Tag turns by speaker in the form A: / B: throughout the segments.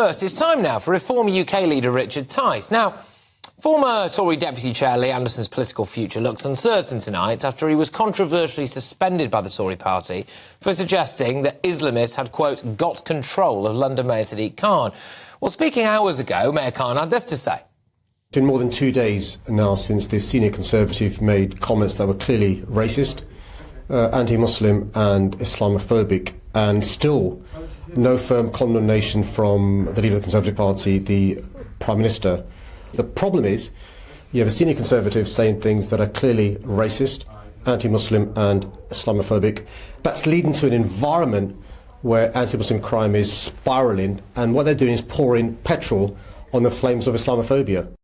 A: First, it's time now for Reform UK leader Richard Tice. Now, former Tory Deputy Chair Lee Anderson's political future looks uncertain tonight after he was controversially suspended by the Tory party for suggesting that Islamists had, quote, got control of London Mayor Sadiq Khan. Well, speaking hours ago, Mayor Khan had this to say.
B: It's been more than 2 days now since the senior Conservative made comments that were clearly racist, anti-Muslim and Islamophobic, and still no firm condemnation from the leader of the Conservative Party, the Prime Minister. The problem is you have a senior Conservative saying things that are clearly racist, anti-Muslim and Islamophobic. That's leading to an environment where anti-Muslim crime is spiralling, and what they're doing is pouring petrol on the flames of Islamophobia.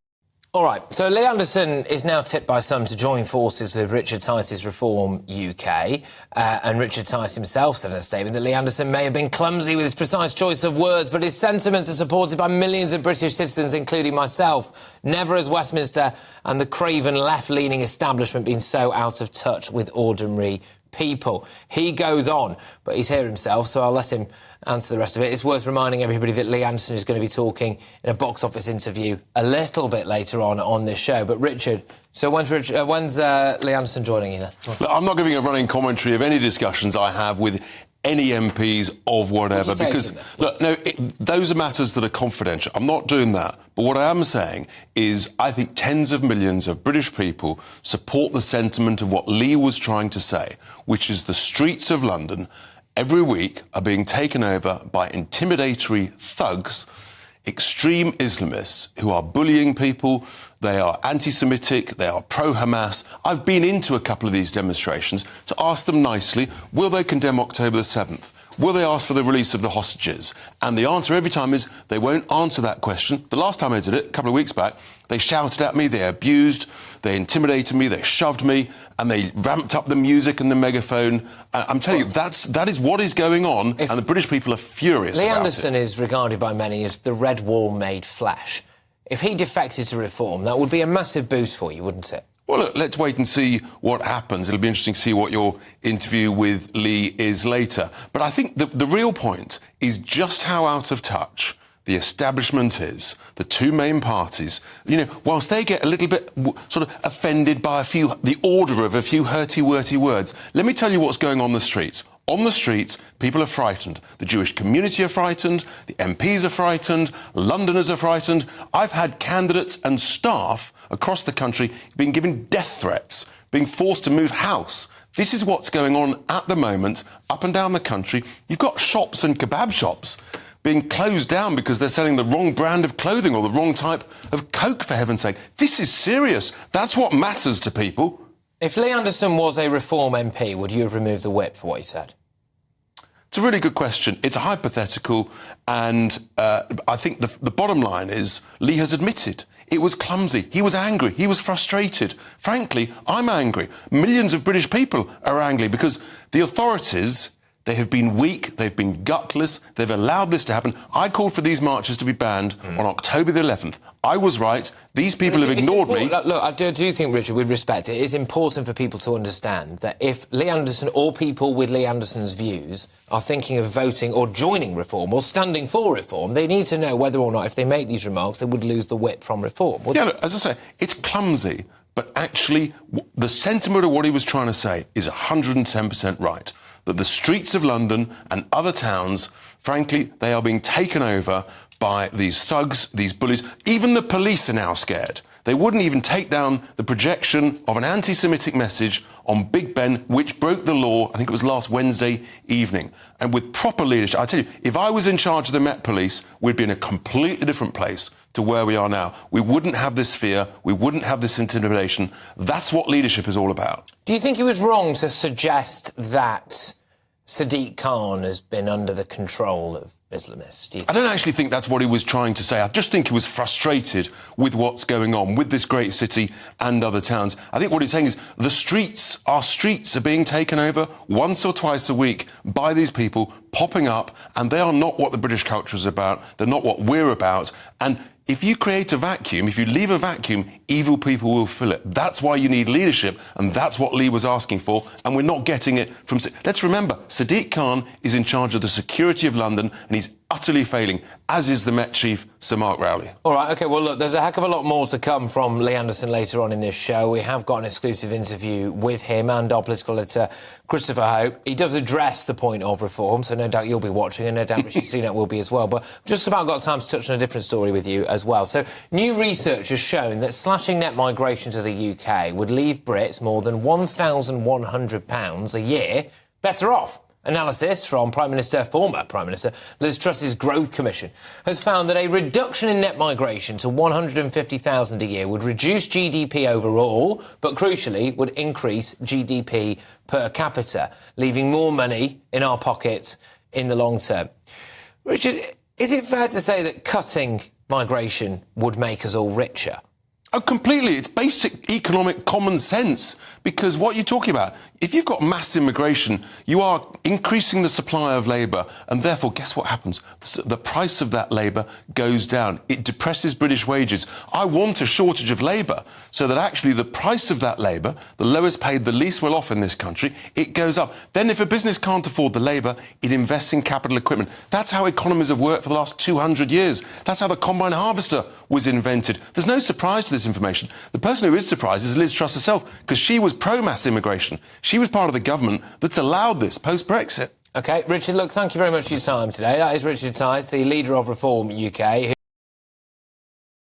A: All right, so Lee Anderson is now tipped by some to join forces with Richard Tice's Reform UK, and Richard Tice himself said in a statement that Lee Anderson may have been clumsy with his precise choice of words, but his sentiments are supported by millions of British citizens, including myself. Never has Westminster and the craven left-leaning establishment been so out of touch with ordinary people. He goes on, but he's here himself, so I'll let him answer the rest of it. It's worth reminding everybody that Lee Anderson is going to be talking in a box office interview a little bit later on this show. But Richard, so when's Lee Anderson joining you then?
C: Look, I'm not giving a running commentary of any discussions I have with any MPs of whatever, because, look, no, those are matters that are confidential. I'm not doing that. But what I am saying is I think tens of millions of British people support the sentiment of what Lee was trying to say, which is the streets of London every week are being taken over by intimidatory thugs, extreme Islamists who are bullying people. They are anti-Semitic, they are pro-Hamas. I've been into a couple of these demonstrations to ask them nicely, will they condemn October the 7th? Will they ask for the release of the hostages? And the answer every time is they won't answer that question. The last time I did it, a couple of weeks back, they shouted at me, they abused, they intimidated me, they shoved me, and they ramped up the music and the megaphone. I'm telling you, that is what is going on, and the British people are furious about it.
A: Lee Anderson is regarded by many as the red wall made flesh. If he defected to Reform, that would be a massive boost for you, wouldn't it?
C: Well, look, let's wait and see what happens. It'll be interesting to see what your interview with Lee is later. But I think the real point is just how out of touch the establishment is, the two main parties. You know, whilst they get a little bit sort of offended by the order of a few hurty-worty words, let me tell you what's going on the streets. On the streets, people are frightened. The Jewish community are frightened, the MPs are frightened, Londoners are frightened. I've had candidates and staff across the country being given death threats, being forced to move house. This is what's going on at the moment up and down the country. You've got shops and kebab shops being closed down because they're selling the wrong brand of clothing or the wrong type of Coke, for heaven's sake. This is serious. That's what matters to people.
A: If Lee Anderson was a Reform MP, would you have removed the whip for what he said?
C: It's a really good question. It's a hypothetical, and I think the bottom line is Lee has admitted it was clumsy. He was angry. He was frustrated. Frankly, I'm angry. Millions of British people are angry because the authorities, they have been weak, they've been gutless, they've allowed this to happen. I called for these marches to be banned on October the 11th. I was right. These people have ignored me.
A: Look, I do think, Richard, with respect, it is important for people to understand that if Lee Anderson or people with Lee Anderson's views are thinking of voting or joining Reform or standing for Reform, they need to know whether or not, if they make these remarks, they would lose the whip from Reform.
C: Yeah, look, as I say, it's clumsy, but actually the sentiment of what he was trying to say is 110% right. That the streets of London and other towns, frankly, they are being taken over by these thugs, these bullies. Even the police are now scared. They wouldn't even take down the projection of an anti-Semitic message on Big Ben, which broke the law, I think it was last Wednesday evening. And with proper leadership, I tell you, if I was in charge of the Met Police, we'd be in a completely different place to where we are now. We wouldn't have this fear. We wouldn't have this intimidation. That's what leadership is all about.
A: Do you think he was wrong to suggest that Sadiq Khan has been under the control of Islamists?
C: I don't actually think that's what he was trying to say. I just think he was frustrated with what's going on with this great city and other towns. I think what he's saying is our streets are being taken over once or twice a week by these people popping up, and they are not what the British culture is about. They're not what we're about. And if you create a vacuum, if you leave a vacuum, evil people will fill it. That's why you need leadership, and that's what Lee was asking for, and we're not getting it from... Let's remember, Sadiq Khan is in charge of the security of London, and he's utterly failing, as is the Met Chief, Sir Mark Rowley.
A: All right, OK, well, look, there's a heck of a lot more to come from Lee Anderson later on in this show. We have got an exclusive interview with him and our political editor, Christopher Hope. He does address the point of reform, so no doubt you'll be watching, and no doubt Rishi Sunak will be as well. But just about got time to touch on a different story with you as well. So new research has shown that slashing net migration to the UK would leave Brits more than £1,100 a year better off. Analysis from former Prime Minister Liz Truss's Growth Commission has found that a reduction in net migration to 150,000 a year would reduce GDP overall, but crucially would increase GDP per capita, leaving more money in our pockets in the long term. Richard, is it fair to say that cutting migration would make us all richer?
C: Oh, completely. It's basic economic common sense. Because what you're talking about, if you've got mass immigration, you are increasing the supply of labour, and therefore, guess what happens? The price of that labour goes down. It depresses British wages. I want a shortage of labour so that actually the price of that labour, the lowest paid, the least well off in this country, it goes up. Then if a business can't afford the labour, it invests in capital equipment. That's how economies have worked for the last 200 years. That's how the combine harvester was invented. There's no surprise to this information. The person who is surprised is Liz Truss herself, because she was pro-mass immigration. She was part of the government that's allowed this post-Brexit.
A: OK, Richard, look, thank you very much for your time today. That is Richard Tice, the leader of Reform UK,